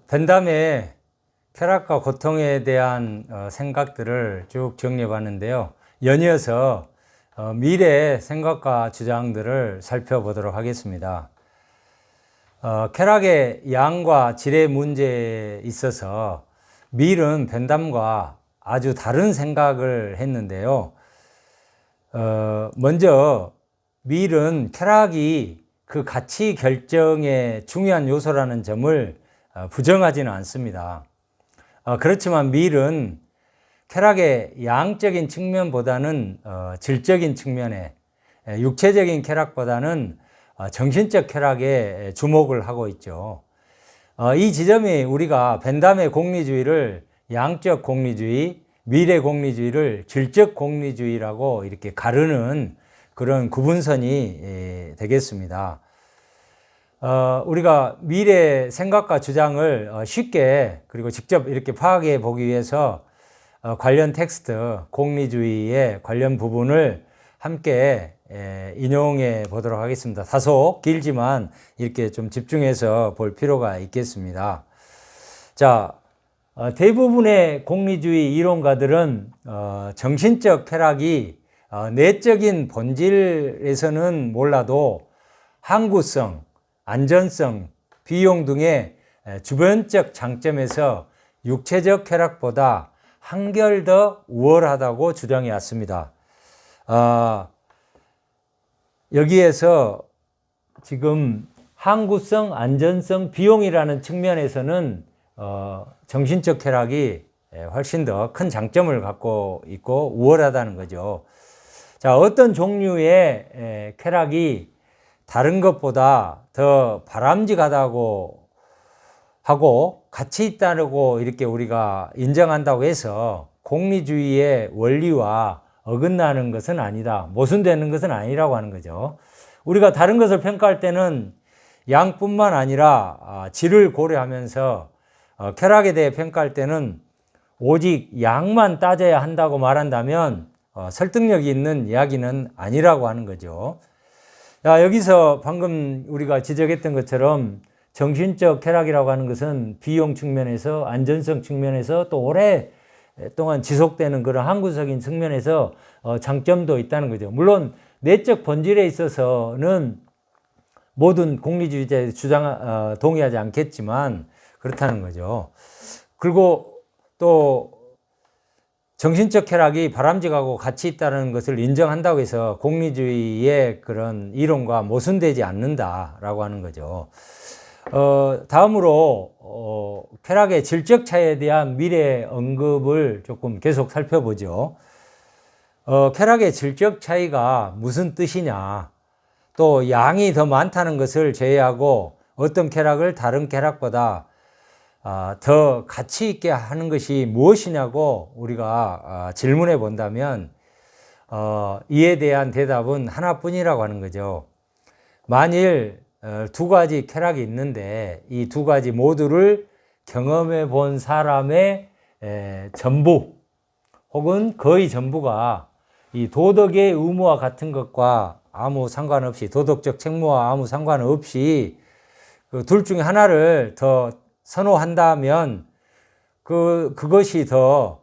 벤담의 쾌락과 고통에 대한 생각들을 쭉 정리해 봤는데요. 연이어서 미래의 생각과 주장들을 살펴보도록 하겠습니다. 쾌락의 양과 질의 문제에 있어서 밀은 벤담과 아주 다른 생각을 했는데요. 먼저 밀은 쾌락이 그 가치 결정의 중요한 요소라는 점을 부정하지는 않습니다. 그렇지만 밀은 쾌락의 양적인 측면보다는 질적인 측면에, 육체적인 쾌락보다는 정신적 쾌락에 주목을 하고 있죠. 이 지점이 우리가 벤담의 공리주의를 양적 공리주의, 밀의 공리주의를 질적 공리주의라고 이렇게 가르는 그런 구분선이 되겠습니다. 우리가 밀의 생각과 주장을 쉽게 그리고 직접 이렇게 파악해 보기 위해서 관련 텍스트, 공리주의의 관련 부분을 함께 인용해 보도록 하겠습니다. 다소 길지만 이렇게 좀 집중해서 볼 필요가 있겠습니다. 자, 대부분의 공리주의 이론가들은 정신적 쾌락이 내적인 본질에서는 몰라도 항구성, 안전성, 비용 등의 주변적 장점에서 육체적 쾌락보다 한결 더 우월하다고 주장해 왔습니다. 여기에서 지금 항구성, 안전성, 비용이라는 측면에서는 정신적 쾌락이 훨씬 더 큰 장점을 갖고 있고 우월하다는 거죠. 자, 어떤 종류의 쾌락이 다른 것보다 더 바람직하다고 하고 가치 있다고 이렇게 우리가 인정한다고 해서 공리주의의 원리와 어긋나는 것은 아니다. 모순되는 것은 아니라고 하는 거죠. 우리가 다른 것을 평가할 때는 양뿐만 아니라 질을 고려하면서 쾌락에 대해 평가할 때는 오직 양만 따져야 한다고 말한다면 설득력이 있는 이야기는 아니라고 하는 거죠. 자, 여기서 방금 우리가 지적했던 것처럼 정신적 쾌락이라고 하는 것은 비용 측면에서, 안전성 측면에서, 또 오랫동안 지속되는 그런 항구적인 측면에서 장점도 있다는 거죠. 물론 내적 본질에 있어서는 모든 공리주의자의 주장 동의하지 않겠지만 그렇다는 거죠. 그리고 또 정신적 쾌락이 바람직하고 가치 있다는 것을 인정한다고 해서 공리주의의 그런 이론과 모순되지 않는다라고 하는 거죠. 다음으로 쾌락의 질적 차이에 대한 미래 언급을 조금 계속 살펴보죠. 쾌락의 질적 차이가 무슨 뜻이냐, 또 양이 더 많다는 것을 제외하고 어떤 쾌락을 다른 쾌락보다 더 가치 있게 하는 것이 무엇이냐고 우리가 질문해 본다면 이에 대한 대답은 하나뿐이라고 하는 거죠. 만일 두 가지 쾌락이 있는데 이 두 가지 모두를 경험해 본 사람의 전부 혹은 거의 전부가 이 도덕의 의무와 같은 것과 아무 상관없이, 도덕적 책무와 아무 상관없이 그 둘 중에 하나를 더 선호한다면 그것이 더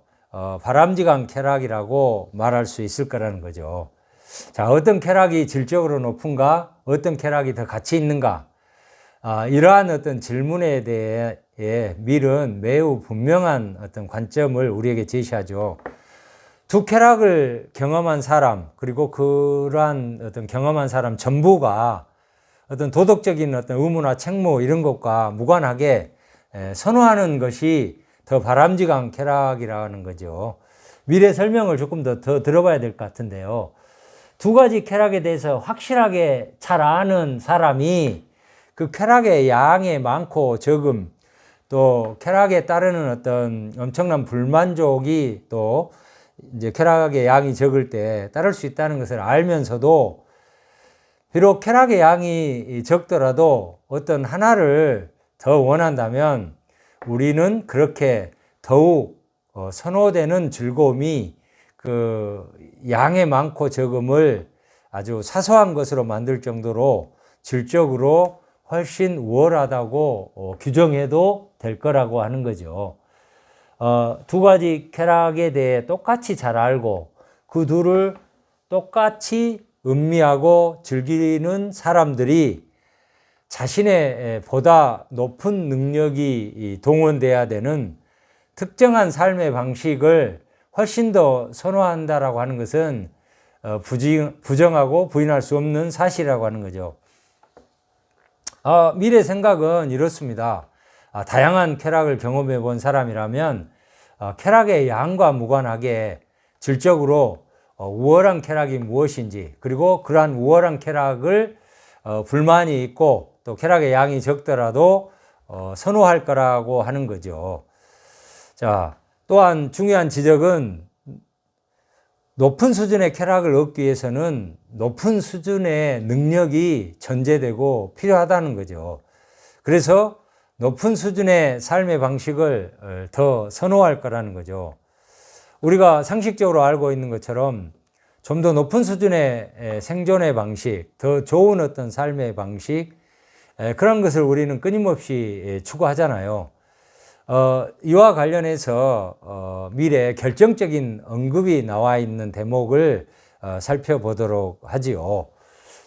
바람직한 쾌락이라고 말할 수 있을 거라는 거죠. 자, 어떤 쾌락이 질적으로 높은가, 어떤 쾌락이 더 가치 있는가, 이러한 어떤 질문에 대해 밀은 매우 분명한 어떤 관점을 우리에게 제시하죠. 두 쾌락을 경험한 사람, 그리고 그러한 어떤 경험한 사람 전부가 어떤 도덕적인 어떤 의무나 책무 이런 것과 무관하게 선호하는 것이 더 바람직한 쾌락이라는 거죠. 미래 설명을 조금 더 들어봐야 될 것 같은데요. 두 가지 쾌락에 대해서 확실하게 잘 아는 사람이 그 쾌락의 양의 많고 적음, 또 쾌락에 따르는 어떤 엄청난 불만족이 또 이제 쾌락의 양이 적을 때 따를 수 있다는 것을 알면서도 비록 쾌락의 양이 적더라도 어떤 하나를 더 원한다면 우리는 그렇게 더욱 선호되는 즐거움이 그 양의 많고 적음을 아주 사소한 것으로 만들 정도로 질적으로 훨씬 우월하다고 규정해도 될 거라고 하는 거죠. 두 가지 쾌락에 대해 똑같이 잘 알고 그 둘을 똑같이 음미하고 즐기는 사람들이 자신의 보다 높은 능력이 동원돼야 되는 특정한 삶의 방식을 훨씬 더 선호한다라고 하는 것은 부정하고 부인할 수 없는 사실이라고 하는 거죠. 미래 생각은 이렇습니다. 다양한 쾌락을 경험해 본 사람이라면 쾌락의 양과 무관하게 질적으로 우월한 쾌락이 무엇인지, 그리고 그러한 우월한 쾌락을 불만이 있고 또 쾌락의 양이 적더라도 선호할 거라고 하는 거죠. 자, 또한 중요한 지적은 높은 수준의 쾌락을 얻기 위해서는 높은 수준의 능력이 전제되고 필요하다는 거죠. 그래서 높은 수준의 삶의 방식을 더 선호할 거라는 거죠. 우리가 상식적으로 알고 있는 것처럼 좀 더 높은 수준의 생존의 방식, 더 좋은 어떤 삶의 방식, 그런 것을 우리는 끊임없이 추구하잖아요. 이와 관련해서 미래에 결정적인 언급이 나와 있는 대목을 살펴보도록 하지요.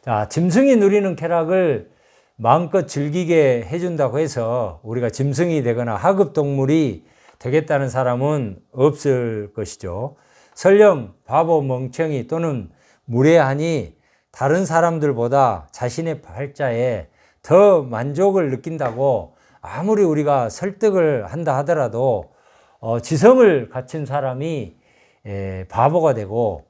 자, 짐승이 누리는 쾌락을 마음껏 즐기게 해준다고 해서 우리가 짐승이 되거나 하급 동물이 되겠다는 사람은 없을 것이죠. 설령 바보, 멍청이 또는 무례하니 다른 사람들보다 자신의 발자에 더 만족을 느낀다고 아무리 우리가 설득을 한다 하더라도 지성을 갖춘 사람이 바보가 되고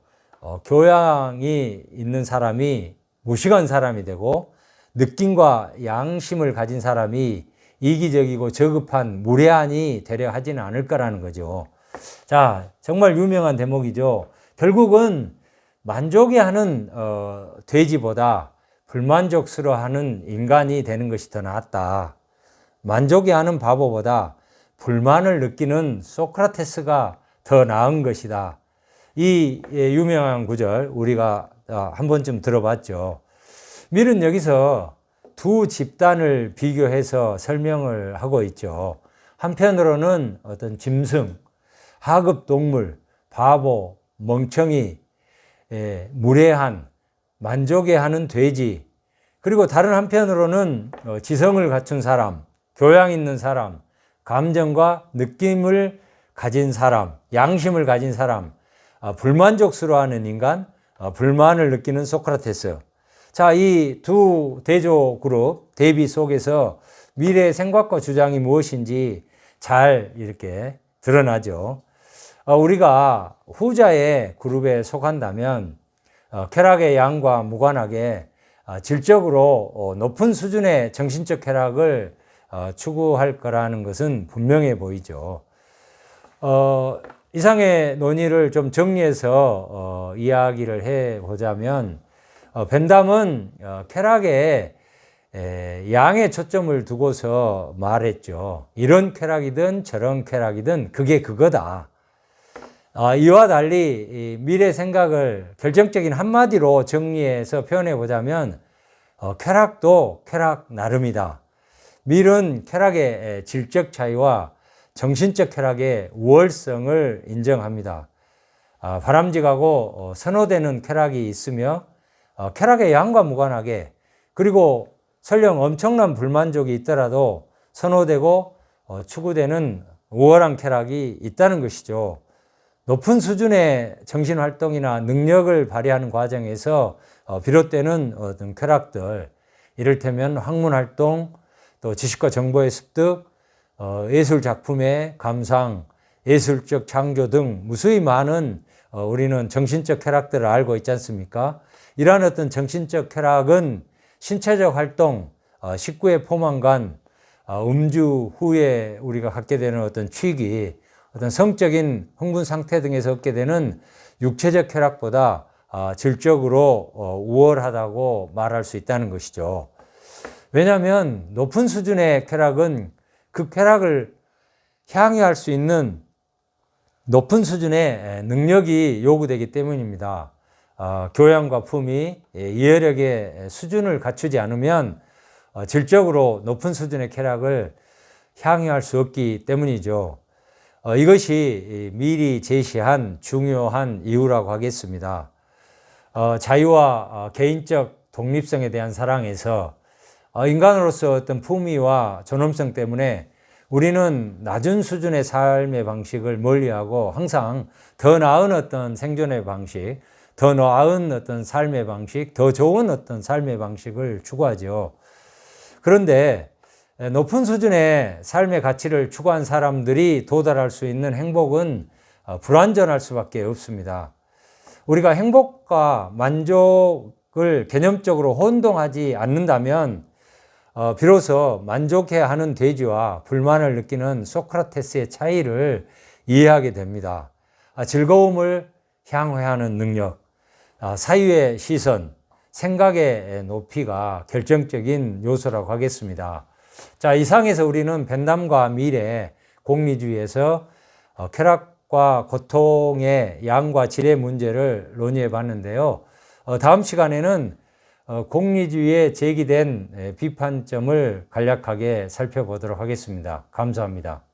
교양이 있는 사람이 무식한 사람이 되고 느낌과 양심을 가진 사람이 이기적이고 저급한 무례한이 되려 하지는 않을 거라는 거죠. 자, 정말 유명한 대목이죠. 결국은 만족해하는 돼지보다 불만족스러워하는 인간이 되는 것이 더 낫다. 만족해하는 바보보다 불만을 느끼는 소크라테스가 더 나은 것이다. 이 유명한 구절 우리가 한 번쯤 들어봤죠. 밀은 여기서 두 집단을 비교해서 설명을 하고 있죠. 한편으로는 어떤 짐승, 하급 동물, 바보, 멍청이, 무례한, 만족해하는 돼지, 그리고 다른 한편으로는 지성을 갖춘 사람, 교양 있는 사람, 감정과 느낌을 가진 사람, 양심을 가진 사람, 불만족스러워하는 인간, 불만을 느끼는 소크라테스. 자, 이 두 대조 그룹, 대비 속에서 미래의 생각과 주장이 무엇인지 잘 이렇게 드러나죠. 우리가 후자의 그룹에 속한다면 쾌락의 양과 무관하게 질적으로 높은 수준의 정신적 쾌락을 추구할 거라는 것은 분명해 보이죠. 이상의 논의를 좀 정리해서 이야기를 해보자면 벤담은 쾌락에 양에 초점을 두고서 말했죠. 이런 쾌락이든 저런 쾌락이든 그게 그거다. 이와 달리 미래 생각을 결정적인 한마디로 정리해서 표현해 보자면 쾌락도 쾌락 나름이다. 밀은 쾌락의 질적 차이와 정신적 쾌락의 우월성을 인정합니다. 바람직하고 선호되는 쾌락이 있으며 쾌락의 양과 무관하게, 그리고 설령 엄청난 불만족이 있더라도 선호되고 추구되는 우월한 쾌락이 있다는 것이죠. 높은 수준의 정신활동이나 능력을 발휘하는 과정에서 비롯되는 어떤 쾌락들, 이를테면 학문활동, 또 지식과 정보의 습득, 예술작품의 감상, 예술적 창조 등 무수히 많은 우리는 정신적 쾌락들을 알고 있지 않습니까? 이러한 어떤 정신적 쾌락은 신체적 활동, 식구의 포만감, 음주 후에 우리가 갖게 되는 어떤 취기, 어떤 성적인 흥분 상태 등에서 얻게 되는 육체적 쾌락보다 질적으로 우월하다고 말할 수 있다는 것이죠. 왜냐하면 높은 수준의 쾌락은 그 쾌락을 향유할 수 있는 높은 수준의 능력이 요구되기 때문입니다. 교양과 품위, 이해력의 수준을 갖추지 않으면 질적으로 높은 수준의 쾌락을 향유할 수 없기 때문이죠. 이것이 미리 제시한 중요한 이유라고 하겠습니다. 자유와 개인적 독립성에 대한 사랑에서 인간으로서 어떤 품위와 존엄성 때문에 우리는 낮은 수준의 삶의 방식을 멀리하고 항상 더 나은 어떤 생존의 방식, 더 나은 어떤 삶의 방식, 더 좋은 어떤 삶의 방식을 추구하죠. 그런데 높은 수준의 삶의 가치를 추구한 사람들이 도달할 수 있는 행복은 불완전할 수밖에 없습니다. 우리가 행복과 만족을 개념적으로 혼동하지 않는다면 비로소 만족해야 하는 돼지와 불만을 느끼는 소크라테스의 차이를 이해하게 됩니다. 즐거움을 향유하는 능력, 사유의 시선, 생각의 높이가 결정적인 요소라고 하겠습니다. 자, 이상에서 우리는 변남과 미래, 공리주의에서 쾌락과 고통의 양과 질의 문제를 논의해 봤는데요. 다음 시간에는 공리주의에 제기된 비판점을 간략하게 살펴보도록 하겠습니다. 감사합니다.